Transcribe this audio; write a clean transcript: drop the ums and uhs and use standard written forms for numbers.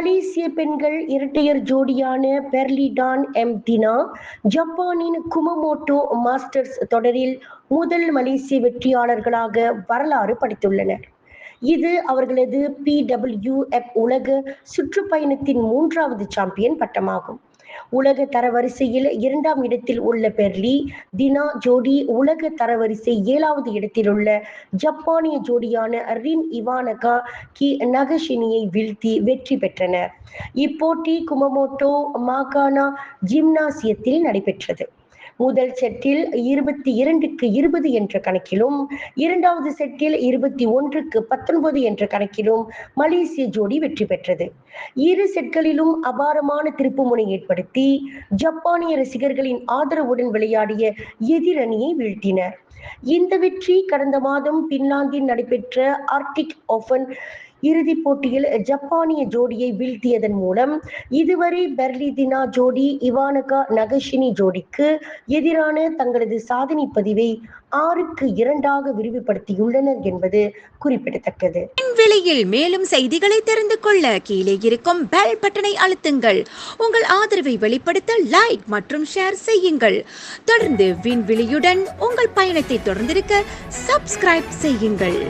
மலேசிய பெண்கள் இரட்டையர் ஜோடியான பெர்லிடான் எம் தினா ஜப்பானின் குமமோட்டோ மாஸ்டர்ஸ் தொடரில் முதல் மலேசிய வெற்றியாளர்களாக வரலாறு படைத்துள்ளனர். இது அவர்களது PWF உலக சுற்றுப்பயணத்தின் 3வது சாம்பியன் பட்டமாகும். உலக தரவரிசையில் 2ஆம் இடத்தில் உள்ள பெர்லி தினா ஜோடி உலக தரவரிசை 7வது இடத்தில் உள்ள ஜப்பானிய ஜோடியான ரின் இவானகா கி நகஷினியை வீழ்த்தி வெற்றி பெற்றனர். இப்போட்டி குமமோட்டோ மாகாணா ஜிம்னாசியத்தில் நடைபெற்றது. முதல் செட்டில் 22-20 என்ற கணக்கிலும் 2வது செட்டில் 21-19 என்ற கணக்கிலும் மலேசிய ஜோடி வெற்றி பெற்றது. இரு செட்களிலும் அபாரமான திருப்புமுனை ஏற்படுத்தி ஜப்பானிய ரசிகர்களின் ஆதரவுடன் விளையாடிய எதிரணியை வீழ்த்தினர். இந்த வெற்றி கடந்த மாதம் பின்லாந்தில் நடைபெற்ற ஆர்க்டிக் ஓபன் இறுதிப் போட்டியில் ஜப்பானிய ஜோடியை வீழ்த்தியதன் மூலம் இதுவரை பெர்லி தினா ஜோடி இவானகா நகஷினி ஜோடிக்கு எதிரான தங்களது சாதனை பதிவை 6-2 விரிவுபடுத்தியுள்ளனர் என்பது குறிப்பிடத்தக்கது. விலையில் மேலும் செய்திகளை தெரிந்து கொள்ள கீழே இருக்கும் பெல் பட்டனை அழுத்துங்கள். உங்கள் ஆதரவை வெளிப்படுத்த லைக் மற்றும் ஷேர் செய்யுங்கள். தொடர்ந்து விண்வெளியுடன் உங்கள் பயணத்தை தொடர்ந்திருக்க சப்ஸ்கிரைப் செய்யுங்கள்.